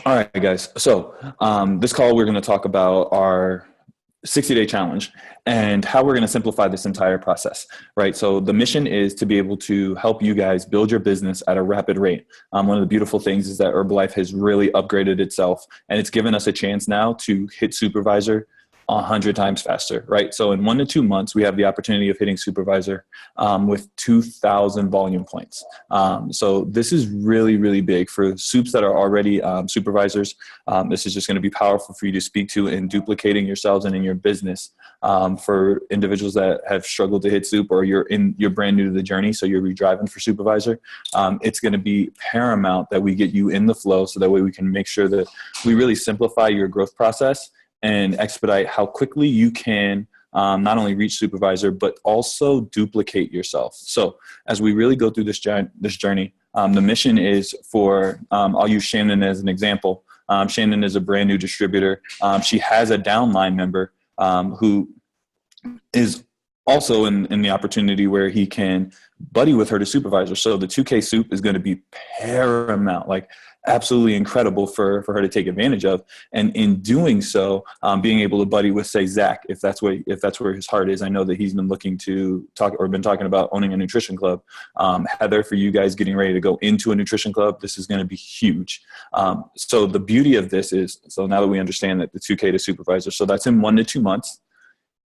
All right, guys. So this call, we're going to talk about our 60-day challenge and how we're going to simplify this entire process, right? So the mission is to be able to help you guys build your business at a rapid rate. One of the beautiful things is that Herbalife has really upgraded itself, and it's given us a chance now to hit supervisor 100 times faster, right? So in 1 to 2 months, we have the opportunity of hitting supervisor with 2,000 volume points. So this is really, really big for soups that are already supervisors. This is just going to be powerful for you to speak to in duplicating yourselves and in your business. For individuals that have struggled to hit soup, or you're brand new to the journey, so you're driving for supervisor, it's going to be paramount that we get you in the flow, so that way we can make sure that we really simplify your growth process and expedite how quickly you can not only reach supervisor, but also duplicate yourself. So as we really go through this journey, the mission is for, I'll use Shannon as an example. Shannon is a brand new distributor. She has a downline member who is also in the opportunity where he can buddy with her to supervisor. So the 2K soup is going to be paramount, like absolutely incredible for her to take advantage of. And in doing so, being able to buddy with, say, Zach, if that's where his heart is. I know that he's been looking to talk, or been talking about owning a nutrition club. Heather, for you guys getting ready to go into a nutrition club, this is going to be huge. So the beauty of this is, so now that we understand that the 2K to supervisor, so that's in 1 to 2 months.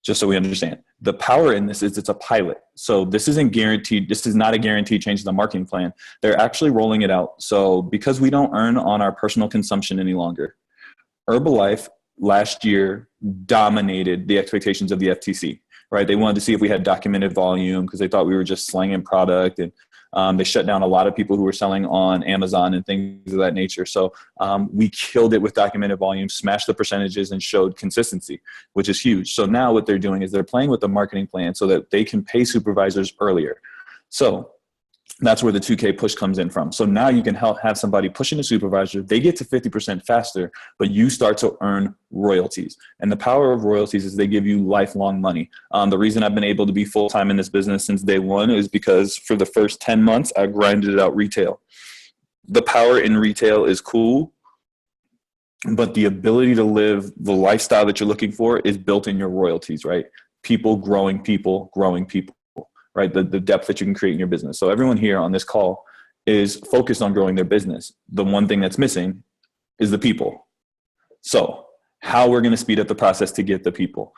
Just so we understand, the power in this is it's a pilot. So this isn't guaranteed. This is not a guaranteed change in the marketing plan. They're actually rolling it out. So because we don't earn on our personal consumption any longer, Herbalife last year dominated the expectations of the FTC, right? They wanted to see if we had documented volume because they thought we were just slanging product, and they shut down a lot of people who were selling on Amazon and things of that nature. So we killed it with documented volume, smashed the percentages, and showed consistency, which is huge. So now what they're doing is they're playing with the marketing plan so that they can pay supervisors earlier. So that's where the 2K push comes in from. So now you can have somebody pushing a supervisor. They get to 50% faster, but you start to earn royalties. And the power of royalties is they give you lifelong money. The reason I've been able to be full-time in this business since day one is because for the first 10 months, I grinded out retail. The power in retail is cool, but the ability to live the lifestyle that you're looking for is built in your royalties, right? People growing people, right? The depth that you can create in your business. So everyone here on this call is focused on growing their business. The one thing that's missing is the people. So how we're going to speed up the process to get the people.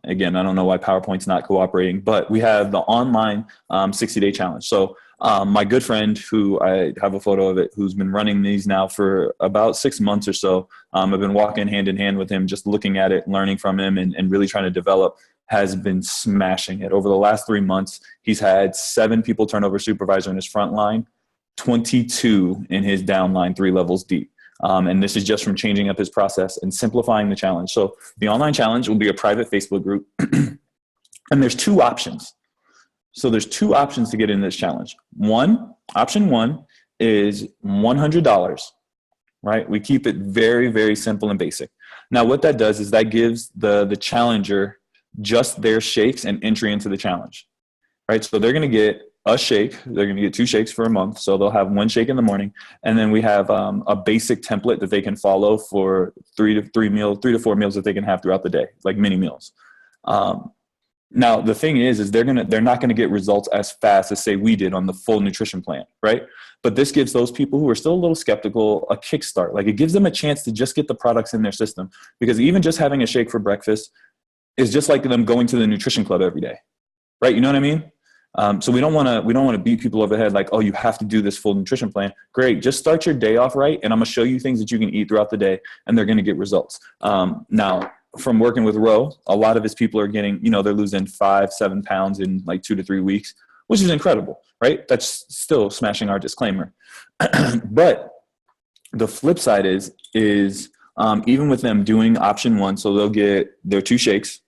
Again, I don't know why PowerPoint's not cooperating, but we have the online 60-day challenge. So my good friend, who I have a photo of it, who's been running these now for about 6 months or so, I've been walking hand in hand with him, just looking at it, learning from him, and really trying to develop, has been smashing it. Over the last 3 months, he's had 7 people turn over supervisor in his front line, 22 in his downline, 3 levels deep. And this is just from changing up his process and simplifying the challenge. So the online challenge will be a private Facebook group. And there's 2 options. So there's 2 options to get in this challenge. Option one is $100, right? We keep it very, very simple and basic. Now, what that does is that gives the challenger just their shakes and entry into the challenge, right? So they're going to get a shake. They're going to get 2 shakes for a month. So they'll have 1 shake in the morning. And then we have a basic template that they can follow for 3 to 4 meals that they can have throughout the day, like mini meals. Now, the thing is they're not going to get results as fast as, say, we did on the full nutrition plan, right? But this gives those people who are still a little skeptical a kickstart. Like, it gives them a chance to just get the products in their system, because even just having a shake for breakfast is just like them going to the nutrition club every day, right? You know what I mean? So we don't want to beat people over the head like, oh, you have to do this full nutrition plan. Great, just start your day off right, and I'm gonna show you things that you can eat throughout the day, and they're gonna get results. Now, from working with Ro, a lot of his people are getting, they're losing 5-7 pounds in like 2 to 3 weeks, which is incredible, right? That's still smashing our disclaimer. But the flip side is even with them doing option one, so they'll get their 2 shakes,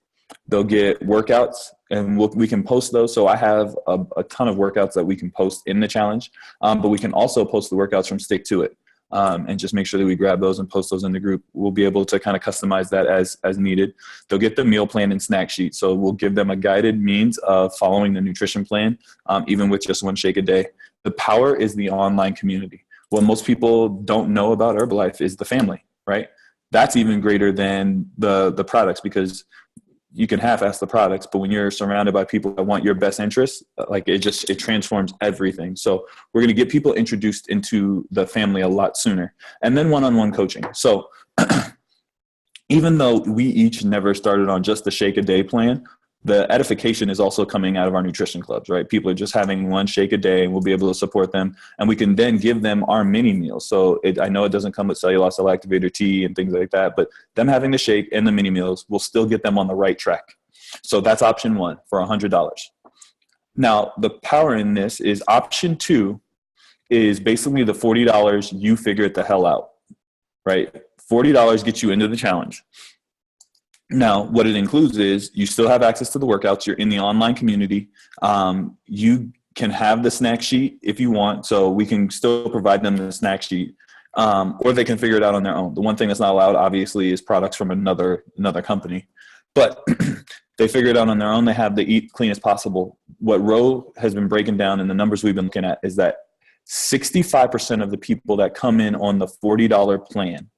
they'll get workouts, and we can post those. So I have a ton of workouts that we can post in the challenge, but we can also post the workouts from Stick to It, and just make sure that we grab those and post those in the group. We'll be able to kind of customize that as needed. They'll get the meal plan and snack sheet. So we'll give them a guided means of following the nutrition plan, even with just 1 shake a day. The power is the online community. What most people don't know about Herbalife is the family, right? That's even greater than the products, because you can half-ass the products, but when you're surrounded by people that want your best interests, like it transforms everything. So we're going to get people introduced into the family a lot sooner, and then one-on-one coaching. So even though we each never started on just the shake a day plan, the edification is also coming out of our nutrition clubs, right? People are just having one shake a day, and we'll be able to support them. And we can then give them our mini meals. So I know it doesn't come with cellulose cell activator tea and things like that, but them having the shake and the mini meals will still get them on the right track. So that's option one for $100. Now, the power in this is option two is basically the $40 you figure it the hell out, right? $40 gets you into the challenge. Now, what it includes is you still have access to the workouts. You're in the online community. You can have the snack sheet if you want. So we can still provide them the snack sheet, or they can figure it out on their own. The one thing that's not allowed, obviously, is products from another company. But they figure it out on their own. They have the eat clean as possible. What Ro has been breaking down, and the numbers we've been looking at, is that 65% of the people that come in on the $40 plan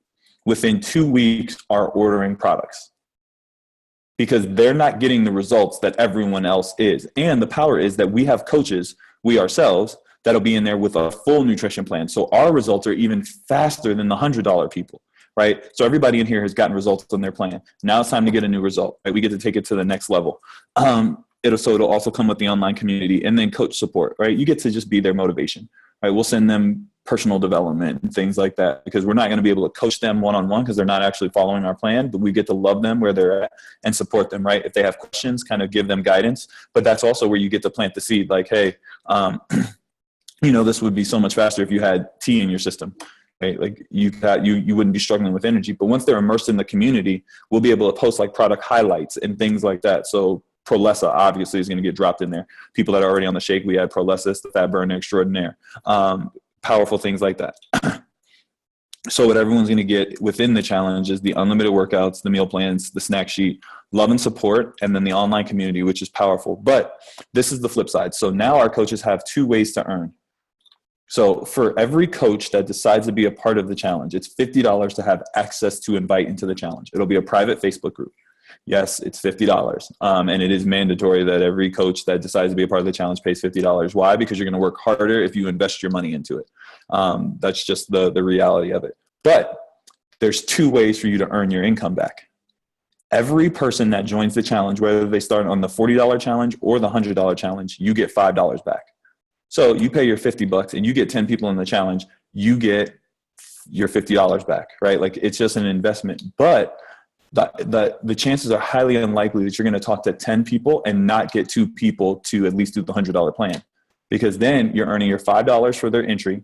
within 2 weeks are ordering products, because they're not getting the results that everyone else is. And the power is that we have coaches, we ourselves, that'll be in there with a full nutrition plan. So our results are even faster than the $100 people, right? So everybody in here has gotten results on their plan. Now it's time to get a new result, right? We get to take it to the next level. It'll also come with the online community, and then coach support, right? You get to just be their motivation, right? We'll send them personal development and things like that, because we're not going to be able to coach them one-on-one because they're not actually following our plan, but we get to love them where they're at and support them, right? If they have questions, kind of give them guidance. But that's also where you get to plant the seed, like, hey, this would be so much faster if you had tea in your system, right? Like you wouldn't be struggling with energy. But once they're immersed in the community, we'll be able to post like product highlights and things like that. So Prolessa obviously is going to get dropped in there. People that are already on the shake, we had Prolessa, the fat burner extraordinaire. Powerful things like that. So what everyone's going to get within the challenge is the unlimited workouts, the meal plans, the snack sheet, love and support, and then the online community, which is powerful. But this is the flip side. So now our coaches have 2 ways to earn. So for every coach that decides to be a part of the challenge, it's $50 to have access to invite into the challenge. It'll be a private Facebook group. Yes, it's $50. And it is mandatory that every coach that decides to be a part of the challenge pays $50. Why? Because you're going to work harder if you invest your money into it. That's just the reality of it. But there's 2 ways for you to earn your income back. Every person that joins the challenge, whether they start on the $40 challenge or the $100 challenge, you get $5 back. So you pay your $50 and you get 10 people in the challenge, you get your $50 back, right? Like it's just an investment. But the chances are highly unlikely that you're going to talk to 10 people and not get 2 people to at least do the $100 plan, because then you're earning your $5 for their entry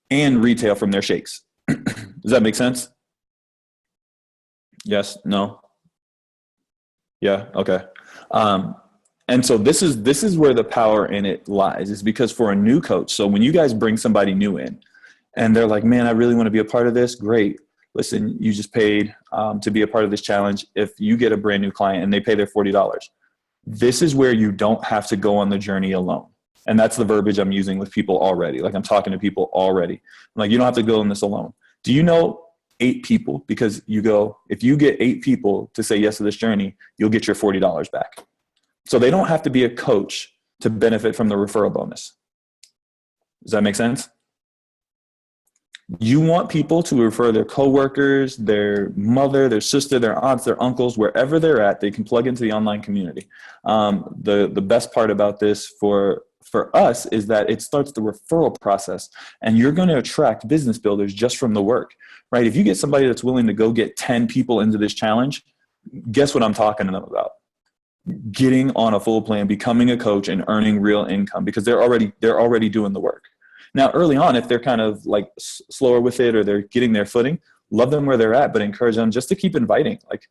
and retail from their shakes. Does that make sense? Yes? No? Yeah? Okay. And so this is where the power in it lies, is because for a new coach, so when you guys bring somebody new in and they're like, man, I really want to be a part of this. Great. Listen, you just paid to be a part of this challenge. If you get a brand new client and they pay their $40, this is where you don't have to go on the journey alone. And that's the verbiage I'm using with people already. Like I'm talking to people already. I'm like, you don't have to go on this alone. Do you know 8 people? Because if you get 8 people to say yes to this journey, you'll get your $40 back. So they don't have to be a coach to benefit from the referral bonus. Does that make sense? You want people to refer their coworkers, their mother, their sister, their aunts, their uncles, wherever they're at, they can plug into the online community. The best part about this for us is that it starts the referral process, and you're going to attract business builders just from the work, right? If you get somebody that's willing to go get 10 people into this challenge, guess what I'm talking to them about? Getting on a full plan, becoming a coach, and earning real income, because they're already doing the work. Now, early on, if they're kind of like slower with it or they're getting their footing, love them where they're at, but encourage them just to keep inviting. Like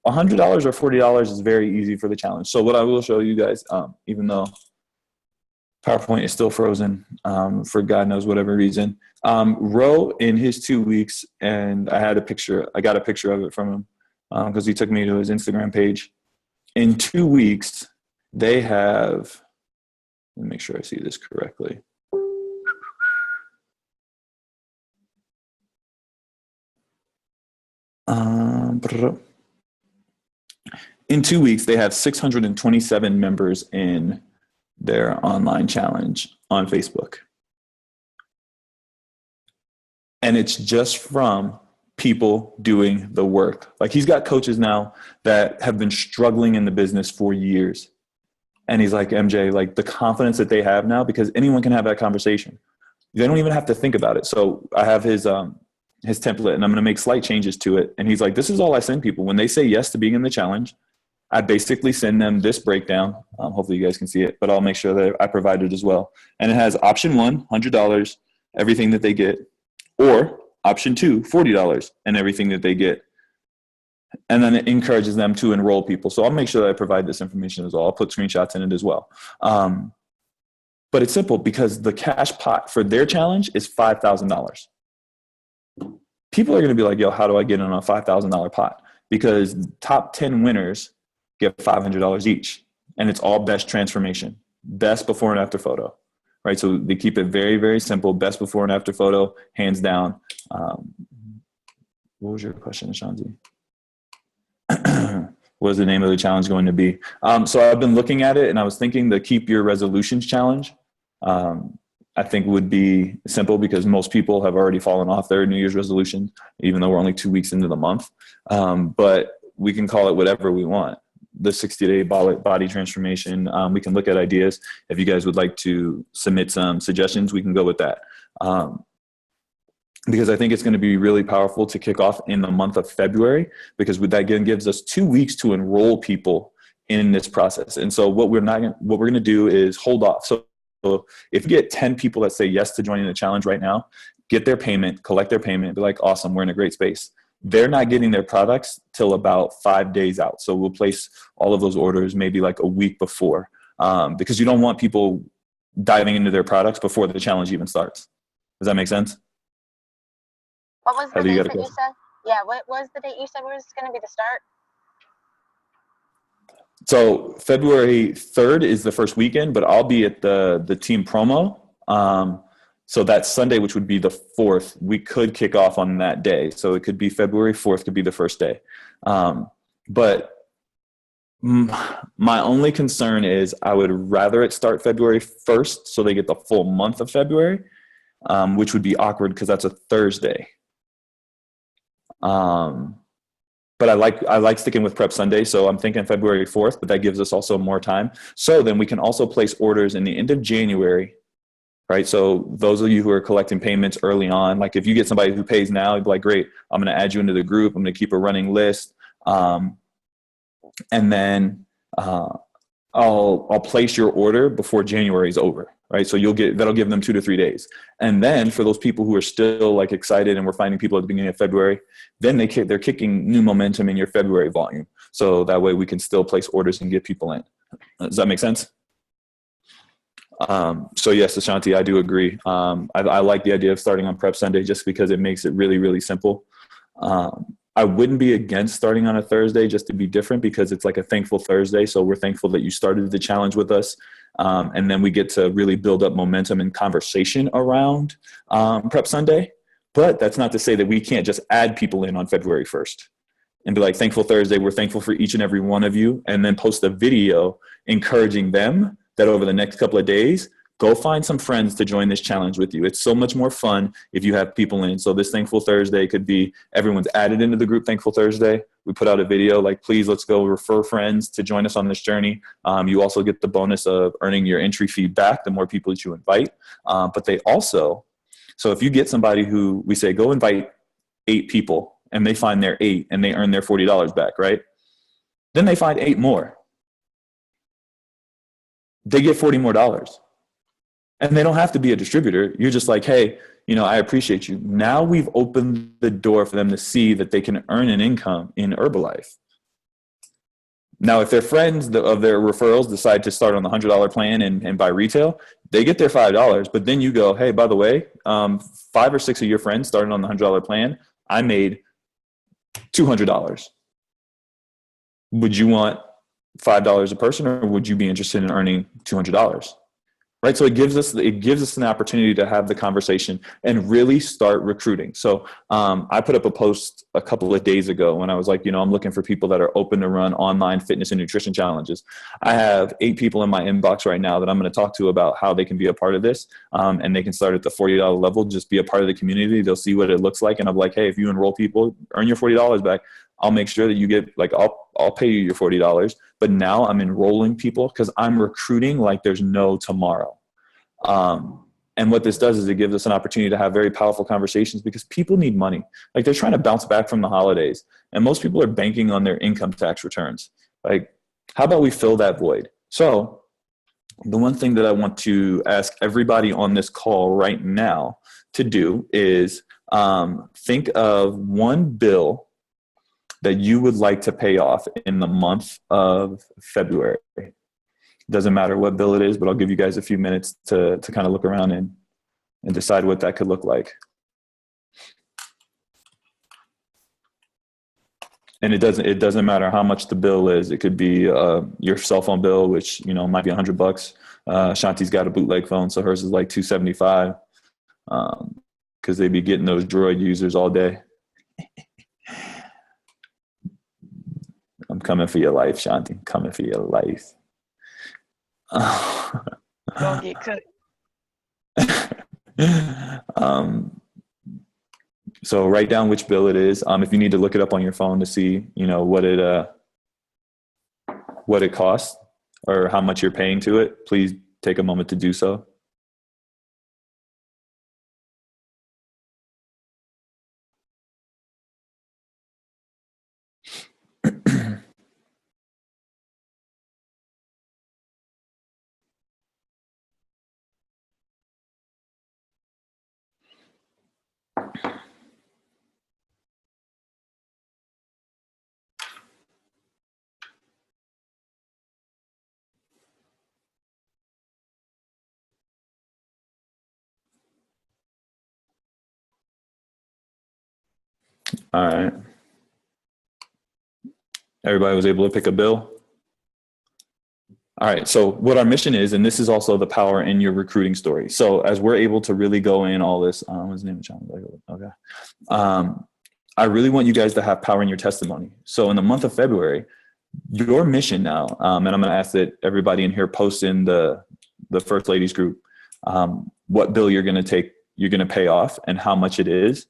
$100 or $40 is very easy for the challenge. So what I will show you guys, even though PowerPoint is still frozen for God knows whatever reason, Ro in his 2 weeks, and I got a picture of it from him because he took me to his Instagram page. In 2 weeks, they have, let me make sure I see this correctly. In 2 weeks, they have 627 members in their online challenge on Facebook. And it's just from people doing the work. Like, he's got coaches now that have been struggling in the business for years. And he's like, MJ, like, the confidence that they have now, because anyone can have that conversation. They don't even have to think about it. So I have his template, and I'm going to make slight changes to it. And he's like, this is all I send people. When they say yes to being in the challenge, I basically send them this breakdown. Hopefully you guys can see it, but I'll make sure that I provide it as well. And it has option one, $100, everything that they get, or option two, $40 and everything that they get. And then it encourages them to enroll people. So I'll make sure that I provide this information as well. I'll put screenshots in it as well. But it's simple, because the cash pot for their challenge is $5,000. People are going to be like, yo, how do I get in a $5,000 pot? Because top 10 winners get $500 each. And it's all best transformation, best before and after photo, right? So they keep it very, very simple. Best before and after photo, hands down. What was your question, Shanti? What is the name of the challenge going to be? So I've been looking at it, and I was thinking the Keep Your Resolutions Challenge. I think would be simple, because most people have already fallen off their New Year's resolution, even though we're only 2 weeks into the month. But we can call it whatever we want. The 60-day body transformation. We can look at ideas. If you guys would like to submit some suggestions, we can go with that. Because I think it's going to be really powerful to kick off in the month of February, because that again gives us 2 weeks to enroll people in this process. And so what we're going to do is hold off. So if you get 10 people that say yes to joining the challenge right now, get their payment, collect their payment, be like, awesome, we're in a great space. They're not getting their products till about 5 days out. So we'll place all of those orders maybe like a week before, because you don't want people diving into their products before the challenge even starts. Does that make sense? What was the date that you said? Yeah, what was the date you said was going to be the start? So February 3rd is the first weekend, but I'll be at the team promo. So that Sunday, which would be the 4th, we could kick off on that day. So it could be February 4th, could be the first day. But my only concern is I would rather it start February 1st, so they get the full month of February, which would be awkward because that's a Thursday. But I like sticking with Prep Sunday, so I'm thinking February 4th, but that gives us also more time. So then we can also place orders in the end of January, right? So those of you who are collecting payments early on, like if you get somebody who pays now, you'd be like, great, I'm going to add you into the group. I'm going to keep a running list. And then I'll place your order before January is over, right? So that'll give them 2 to 3 days. And then for those people who are still like excited, and we're finding people at the beginning of February, then they're kicking new momentum in your February volume. So that way we can still place orders and get people in. Does that make sense? So yes, Ashanti, I do agree. I like the idea of starting on Prep Sunday just because it makes it really, really simple. I wouldn't be against starting on a Thursday just to be different, because it's like a thankful Thursday. So we're thankful that you started the challenge with us. And then we get to really build up momentum and conversation around Prep Sunday. But that's not to say that we can't just add people in on February 1st and be like, thankful Thursday, we're thankful for each and every one of you. And then post a video encouraging them that over the next couple of days, go find some friends to join this challenge with you. It's so much more fun if you have people in. So this Thankful Thursday could be everyone's added into the group Thankful Thursday. We put out a video like, please, let's go refer friends to join us on this journey. You also get the bonus of earning your entry fee back the more people that you invite. But they also, so if you get somebody who we say, go invite 8 people, and they find their 8 and they earn their $40 back, right? Then they find 8 more. They get $40 more. And they don't have to be a distributor. You're just like, hey, I appreciate you. Now we've opened the door for them to see that they can earn an income in Herbalife. Now, if their friends of their referrals decide to start on the $100 plan and buy retail, they get their $5. But then you go, hey, by the way, 5 or 6 of your friends started on the $100 plan. I made $200. Would you want $5 a person, or would you be interested in earning $200? right? So it gives us an opportunity to have the conversation and really start recruiting. So I put up a post a couple of days ago when I was like, I'm looking for people that are open to run online fitness and nutrition challenges. I have 8 people in my inbox right now that I'm going to talk to about how they can be a part of this, and they can start at the $40 level, just be a part of the community. They'll see what it looks like, and I'm like, hey, if you enroll people, earn your $40 back. I'll make sure that you get, like, I'll pay you your $40. But now I'm enrolling people because I'm recruiting like there's no tomorrow. And what this does is it gives us an opportunity to have very powerful conversations, because people need money. Like, they're trying to bounce back from the holidays, and most people are banking on their income tax returns. Like, how about we fill that void? So the one thing that I want to ask everybody on this call right now to do is think of one bill that you would like to pay off in the month of February. Doesn't matter what bill it is, but I'll give you guys a few minutes to kind of look around and decide what that could look like. And it doesn't matter how much the bill is. It could be your cell phone bill, which might be $100. Shanti's got a bootleg phone, so hers is like $275, because they be getting those Droid users all day. I'm coming for your life, Shanti. I'm coming for your life. Don't get cut. So write down which bill it is. If you need to look it up on your phone to see, what it costs or how much you're paying to it, please take a moment to do so. All right. Everybody was able to pick a bill? All right. So what our mission is, and this is also the power in your recruiting story. So as we're able to really go in all this, what's the name of John? Okay. I really want you guys to have power in your testimony. So in the month of February, your mission now, and I'm going to ask that everybody in here post in the First Ladies group, what bill you're going to pay off and how much it is,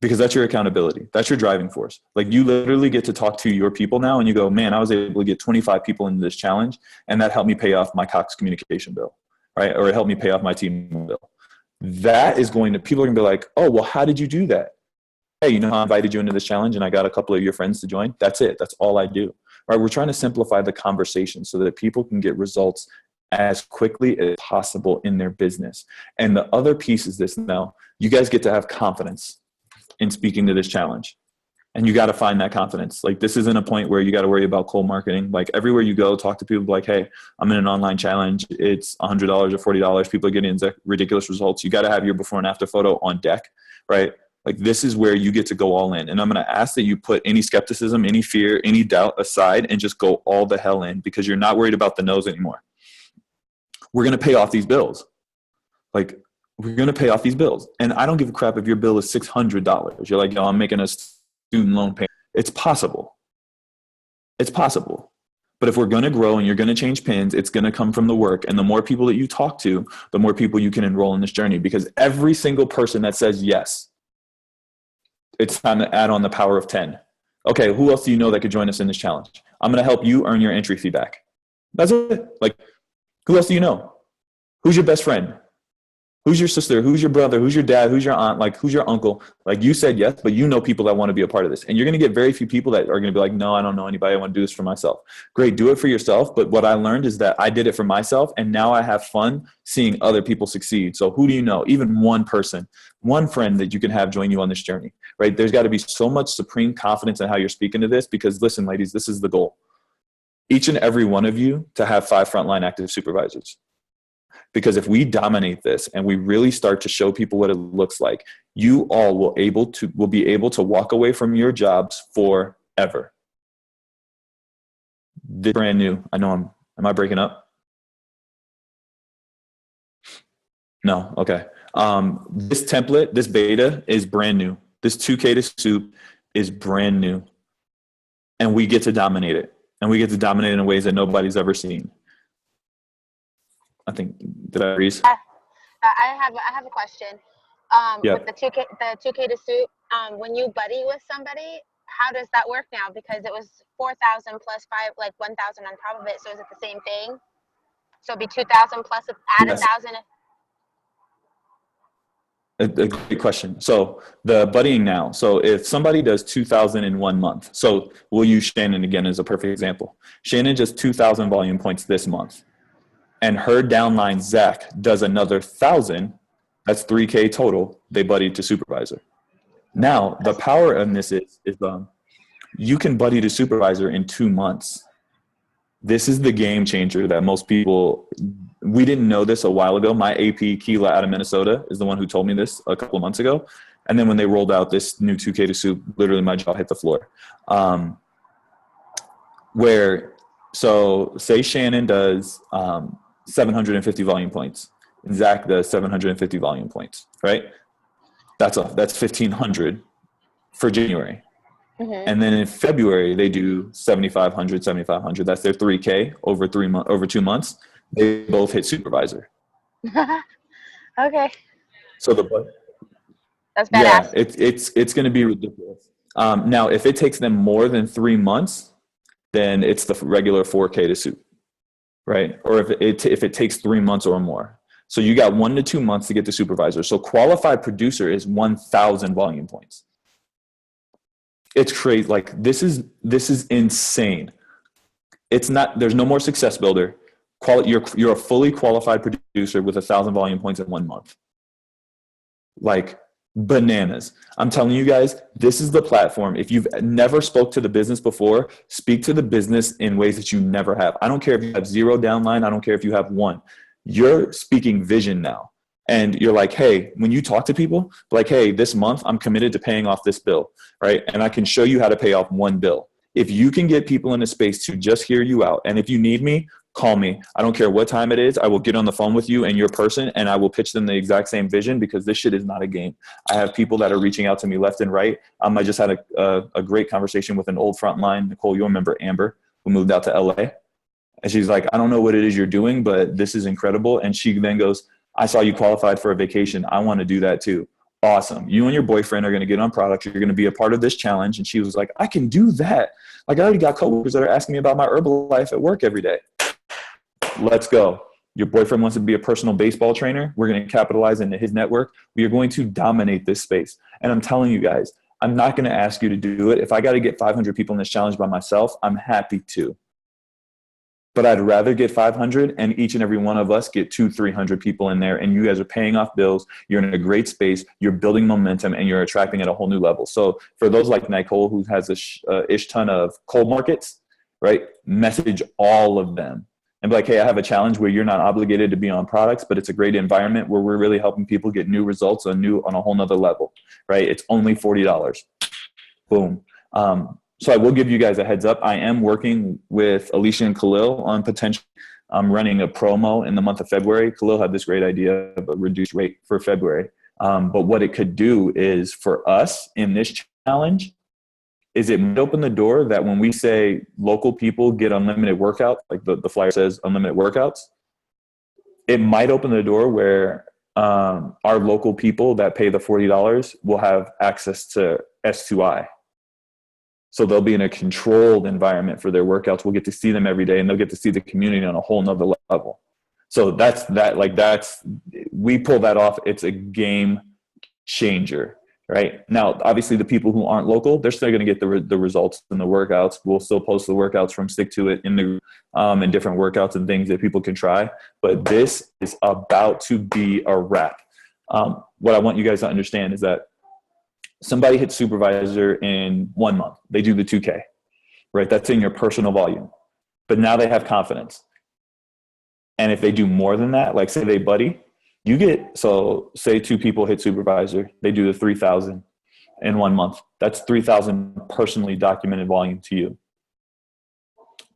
because that's your accountability. That's your driving force. Like, you literally get to talk to your people now and you go, man, I was able to get 25 people into this challenge, and that helped me pay off my Cox communication bill, right? Or it helped me pay off my team bill. That is people are going to be like, oh, well, how did you do that? Hey, I invited you into this challenge and I got a couple of your friends to join. That's it. That's all I do. Right? We're trying to simplify the conversation so that people can get results as quickly as possible in their business. And the other piece is this: now you guys get to have confidence in speaking to this challenge. And you got to find that confidence. Like, this isn't a point where you got to worry about cold marketing. Like, everywhere you go, talk to people like, hey, I'm in an online challenge. It's $100 or $40. People are getting ridiculous results. You got to have your before and after photo on deck, right? Like, this is where you get to go all in. And I'm going to ask that you put any skepticism, any fear, any doubt aside and just go all the hell in, because you're not worried about the no's anymore. We're going to pay off these bills. Like, we're going to pay off these bills. And I don't give a crap if your bill is $600. You're like, I'm making a student loan payment. It's possible. It's possible. But if we're going to grow and you're going to change pins, it's going to come from the work. And the more people that you talk to, the more people you can enroll in this journey. Because every single person that says yes, it's time to add on the power of 10. Okay, who else do you know that could join us in this challenge? I'm going to help you earn your entry fee back. That's it. Like, who else do you know? Who's your best friend? Who's your sister? Who's your brother? Who's your dad? Who's your aunt? Like, who's your uncle? Like, you said yes, but you know people that want to be a part of this. And you're going to get very few people that are going to be like, no, I don't know anybody. I want to do this for myself. Great, do it for yourself. But what I learned is that I did it for myself, and now I have fun seeing other people succeed. So who do you know? Even one person, one friend that you can have join you on this journey, right? There's got to be so much supreme confidence in how you're speaking to this, because listen, ladies, this is the goal. Each and every one of you to have 5 frontline active supervisors. Because if we dominate this and we really start to show people what it looks like, you all will be able to walk away from your jobs forever. This is brand new. I know am I breaking up? No. Okay. This template, this beta is brand new. This 2K to soup is brand new, and we get to dominate it, and we get to dominate it in ways that nobody's ever seen. I think, did I read? I have a question. Yeah. With the 2K to soup, when you buddy with somebody, how does that work now? Because it was 4,000 plus 1,000 on top of it. So is it the same thing? So it'd be 2,000 plus add Yes. 1,000. A great question. So the buddying now. So if somebody does 2,000 in 1 month, so we'll use Shannon again as a perfect example. Shannon does 2,000 volume points this month, and her downline Zach does another 1,000. That's 3K total. They buddy to supervisor. Now the power in this is you can buddy to supervisor in 2 months. This is the game changer that most people, we didn't know this a while ago. My AP, Keela out of Minnesota, is the one who told me this a couple of months ago. And then when they rolled out this new 2K to soup, literally my jaw hit the floor. So say Shannon does 750 volume points, and Zach does 750 volume points, right? That's 1,500 for January. Mm-hmm. And then in February, they do 7,500, 7,500. That's their 3K over 2 months. They both hit supervisor. Okay. So that's badass. Yeah, it's going to be ridiculous. Now, if it takes them more than 3 months, then it's the regular 4K to soup, right? Or if it takes 3 months or more. So you got 1 to 2 months to get the supervisor. So qualified producer is 1,000 volume points. It's crazy. Like this is insane. It's not. There's no more success builder. You're a fully qualified producer with 1,000 volume points in 1 month. Like bananas. I'm telling you guys, this is the platform. If you've never spoke to the business before, speak to the business in ways that you never have. I don't care if you have 0 downline. I don't care if you have 1. You're speaking vision now. And you're like, hey, when you talk to people, like, hey, this month I'm committed to paying off this bill, right? And I can show you how to pay off 1 bill. If you can get people in a space to just hear you out, and if you need me, call me. I don't care what time it is. I will get on the phone with you and your person, and I will pitch them the exact same vision, because this shit is not a game. I have people that are reaching out to me left and right. I just had a great conversation with an old frontline, Nicole, you'll remember Amber, who moved out to LA. And she's like, I don't know what it is you're doing, but this is incredible. And she then goes, I saw you qualified for a vacation. I want to do that too. Awesome. You and your boyfriend are going to get on products. You're going to be a part of this challenge. And she was like, I can do that. Like, I already got coworkers that are asking me about my Herbalife at work every day. Let's go. Your boyfriend wants to be a personal baseball trainer. We're going to capitalize into his network. We are going to dominate this space. And I'm telling you guys, I'm not going to ask you to do it. If I got to get 500 people in this challenge by myself, I'm happy to. But I'd rather get 500 and each and every one of us get 200-300 people in there, and you guys are paying off bills. You're in a great space. You're building momentum, and you're attracting at a whole new level. So for those like Nicole, who has a ish ton of cold markets, right? Message all of them and be like, hey, I have a challenge where you're not obligated to be on products, but it's a great environment where we're really helping people get new results on a whole nother level, right? It's only $40. Boom. So I will give you guys a heads up. I am working with Alicia and Khalil on potential. I'm running a promo in the month of February. Khalil had this great idea of a reduced rate for February. But what it could do is for us in this challenge is it might open the door that when we say local people get unlimited workouts, like the flyer says unlimited workouts, it might open the door where our local people that pay the $40 will have access to S2I. So they'll be in a controlled environment for their workouts. We'll get to see them every day, and they'll get to see the community on a whole nother level. So we pull that off. It's a game changer, right? Now, obviously the people who aren't local, they're still going to get the results and the workouts. We'll still post the workouts from Stick to It in the and different workouts and things that people can try. But this is about to be a wrap. What I want you guys to understand is that somebody hits supervisor in 1 month. They do the 2K, right? That's in your personal volume. But now they have confidence. And if they do more than that, like say they buddy, say 2 people hit supervisor, they do the 3,000 in 1 month. That's 3,000 personally documented volume to you.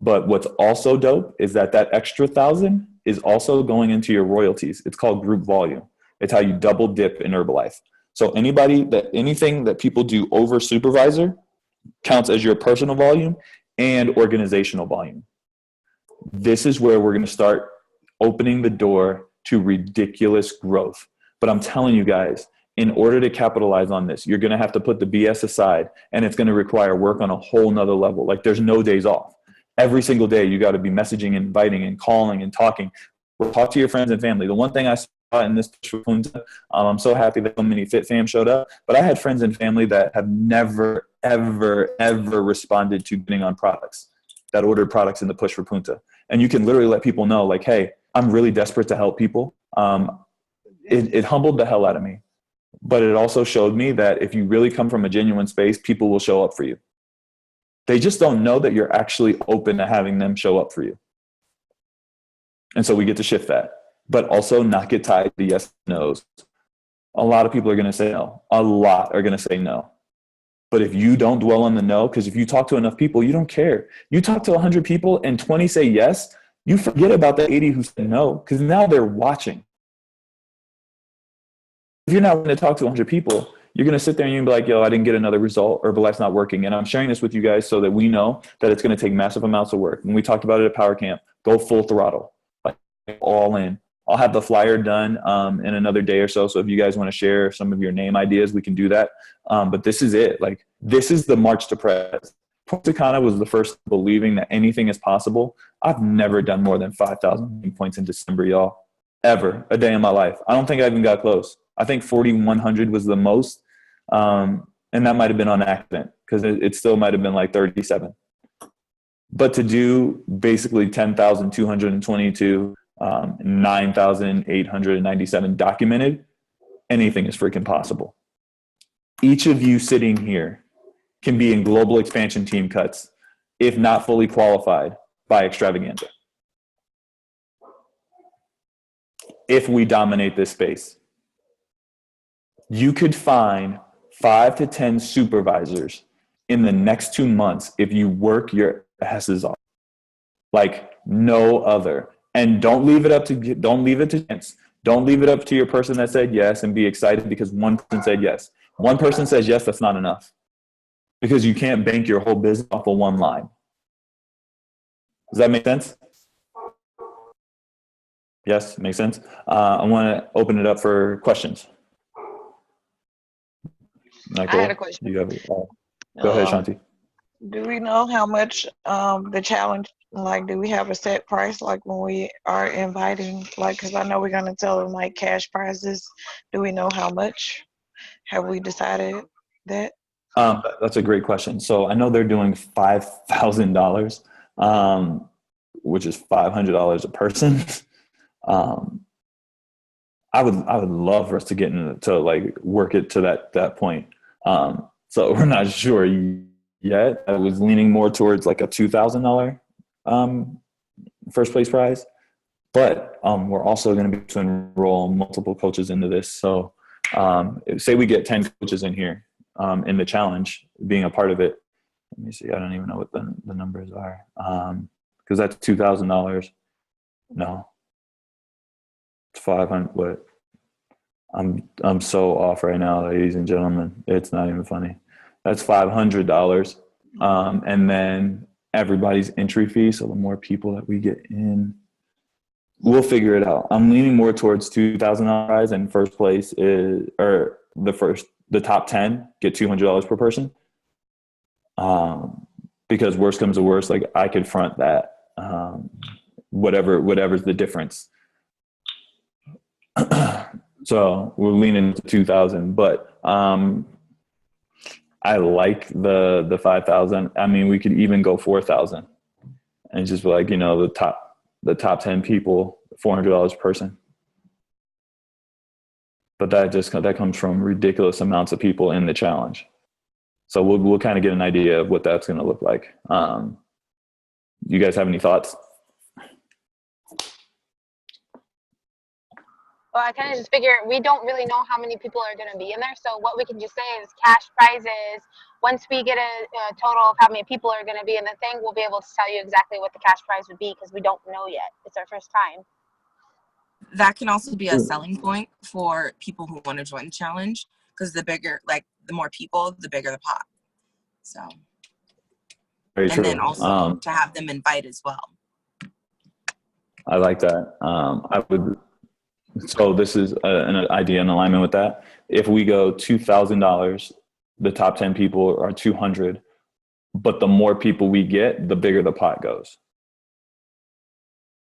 But what's also dope is that extra 1,000 is also going into your royalties. It's called group volume. It's how you double dip in Herbalife. So anything that people do over supervisor counts as your personal volume and organizational volume. This is where we're going to start opening the door to ridiculous growth. But I'm telling you guys, in order to capitalize on this, you're going to have to put the BS aside, and it's going to require work on a whole nother level. Like, there's no days off. Every single day, you got to be messaging and inviting and calling and talking. Talk to your friends and family. The one thing I saw in this, I'm so happy that so many Fit Fam showed up, but I had friends and family that have never, ever, ever responded to getting on products, that ordered products in the Push for Punta. And you can literally let people know, like, hey, I'm really desperate to help people. It humbled the hell out of me. But it also showed me that if you really come from a genuine space, people will show up for you. They just don't know that you're actually open to having them show up for you. And so we get to shift that, but also not get tied to yes, no's. A lot of people are going to say no. A lot are going to say no. But if you don't dwell on the no, because if you talk to enough people, you don't care. You talk to 100 people and 20 say yes, you forget about the 80 who said no, because now they're watching. If you're not going to talk to 100 people, you're going to sit there and you're going to be like, yo, I didn't get another result. Herbalife's not working. And I'm sharing this with you guys so that we know that it's going to take massive amounts of work. When we talked about it at Power Camp, go full throttle, like all in. I'll have the flyer done in another day or so. So if you guys want to share some of your name ideas, we can do that. But this is it. Like, this is the march to press. Punta Cana was the first believing that anything is possible. I've never done more than 5,000 points in December, y'all, ever, a day in my life. I don't think I even got close. I think 4,100 was the most. And that might have been on accident, because it still might have been like 37. But to do basically 10,222, 9,897 documented, anything is freaking possible. Each of you sitting here can be in global expansion team cuts, if not fully qualified by Extravaganza, if we dominate this space. You could find 5 to 10 supervisors in the next 2 months if you work your asses off like no other. And don't leave it to chance. Don't leave it up to your person that said yes and be excited because one person said yes. One person says yes, that's not enough, because you can't bank your whole business off of one line. Does that make sense? Yes, makes sense. I want to open it up for questions. Michael, I had a question. You have it. Go ahead, Shanti. Do we know how much the challenge, like, do we have a set price, like when we are inviting, like, because I know we're going to tell them like cash prizes. Do we know how much? Have we decided that? That's a great question. So I know they're doing $5,000, which is $500 a person. I would love for us to get to like work it to that point. So we're not sure yet. I was leaning more towards like a $2,000 first place prize, but we're also going to be to enroll multiple coaches into this. So say we get 10 coaches in here in the challenge, being a part of it. Let me see. I don't even know what the numbers are, because that's $2,000. No, it's 500. What? I'm so off right now, ladies and gentlemen. It's not even funny. That's $500, and then everybody's entry fee. So the more people that we get in, we'll figure it out. I'm leaning more towards $2,000, and first place is, or the top 10 get $200 per person. Because worst comes to worst, like I could front that. Whatever's the difference. So we're leaning to 2,000, but I like the 5,000. I mean, we could even go 4,000 and just be like, the top 10 people, $400 per person. But that comes from ridiculous amounts of people in the challenge. So we'll kind of get an idea of what that's going to look like. You guys have any thoughts? Well, I kind of just figure we don't really know how many people are going to be in there. So what we can just say is cash prizes. Once we get a total of how many people are going to be in the thing, we'll be able to tell you exactly what the cash prize would be, because we don't know yet. It's our first time. That can also be a selling point for people who want to join the challenge, because the bigger, like the more people, the bigger the pot. So, Very and true. then also to have them invite as well. I like that. I would. So this is an idea in alignment with that. If we go $2,000, the top 10 people are 200, but the more people we get, the bigger the pot goes.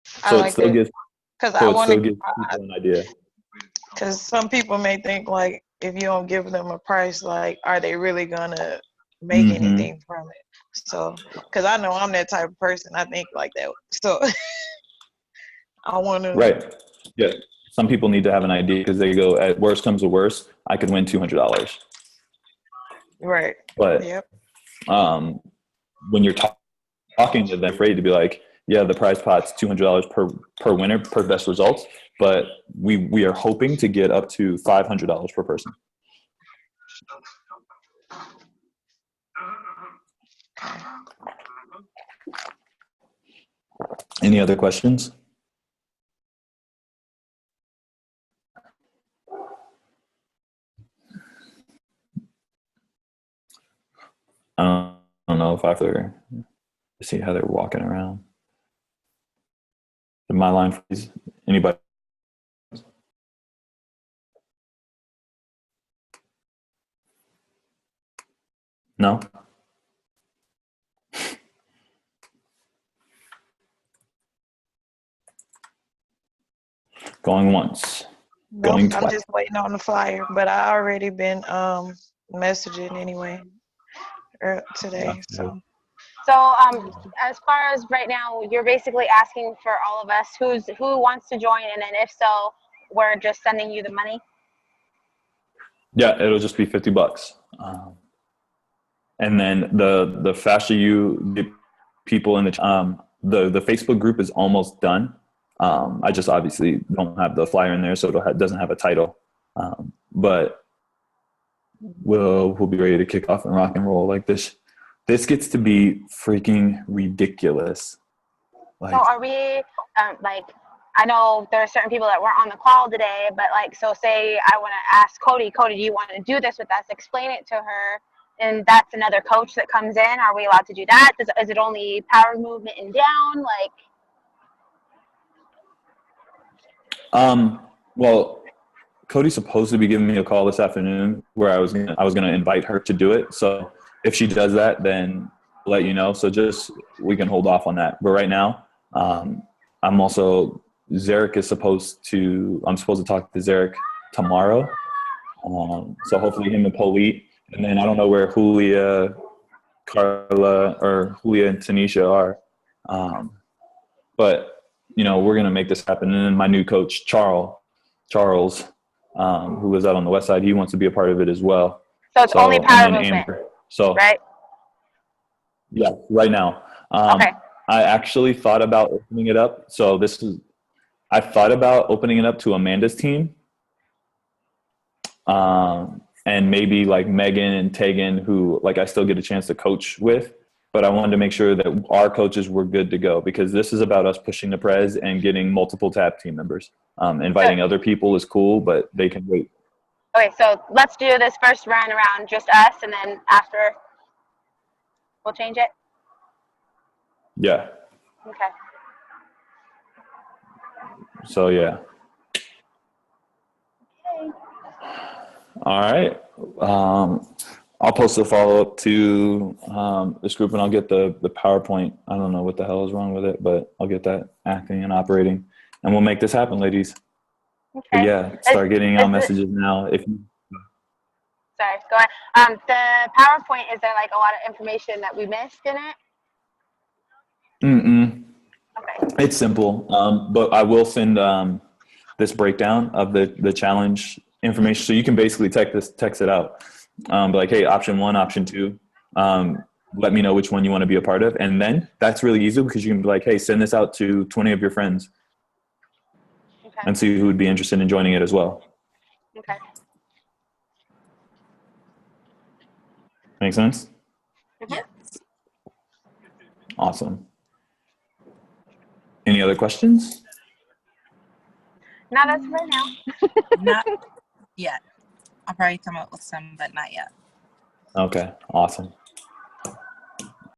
So it still gives. Because So I it want still to. gives people an idea. Because some people may think like, if you don't give them a price, like, are they really gonna make anything from it? So, because I know I'm that type of person. I think like that. So, I want to. Right. Yeah. Some people need to have an idea because they go, at worst comes to worst, I could win $200. Right. But Yep. when you're talking to them, afraid to be like, yeah, the prize pot's $200 per winner per best results, but we are hoping to get up to $500 per person. Any other questions? I don't know if after see how they're walking around. Did my line freeze? Anybody? No? Going once. Nope, Going I'm twice. just waiting on the flyer, but I already been messaging anyway today. So As far as right now, you're basically asking for all of us who wants to join, and then if so, we're just sending you the money. Yeah, it'll just be $50. And then the faster you get people in the Facebook group is almost done. I just obviously don't have the flyer in there, so it doesn't have a title. But we'll be ready to kick off and rock and roll like this. This gets to be freaking ridiculous. So are we like? I know there are certain people that weren't on the call today, but like, so say I want to ask Cody, do you want to do this with us? Explain it to her, and that's another coach that comes in. Are we allowed to do that? Is it only power movement and down? Like, well, Cody's supposed to be giving me a call this afternoon where I was gonna invite her to do it. So if she does that, then I'll let you know. So just we can hold off on that. But right now, I'm also Zarek is I'm supposed to talk to Zarek tomorrow. So hopefully him and Polite. And then I don't know where Julia, Carla, or Julia and Tanisha are. But, we're going to make this happen. And then my new coach, Charles, who was out on the west side, he wants to be a part of it as well. so it's only power movement, Amber. So, right? Yeah, right now. Okay. I actually thought about opening it up. So I thought about opening it up to Amanda's team. And maybe like Megan and Tegan, who like I still get a chance to coach with, but I wanted to make sure that our coaches were good to go because this is about us pushing the prez and getting multiple TAP team members. Inviting other people is cool, but they can wait. Okay, so let's do this first round around just us, and then after we'll change it. Yeah. Okay. So yeah. Okay. All right. I'll post a follow-up to this group, and I'll get the PowerPoint. I don't know what the hell is wrong with it, but I'll get that acting and operating, and we'll make this happen, ladies. Okay. But yeah, start getting out messages now. Sorry, go ahead. The PowerPoint, is there like a lot of information that we missed in it? Okay. It's simple, but I will send this breakdown of the challenge information, so you can basically text it out. Be like, hey, option 1, option 2. Let me know which one you want to be a part of, and then that's really easy because you can be like, hey, send this out to 20 of your friends, and see who would be interested in joining it as well. Okay. Make sense? Yes. Awesome. Any other questions? Not as of right now. Not yet. I'll probably come up with some, but not yet. Okay, awesome.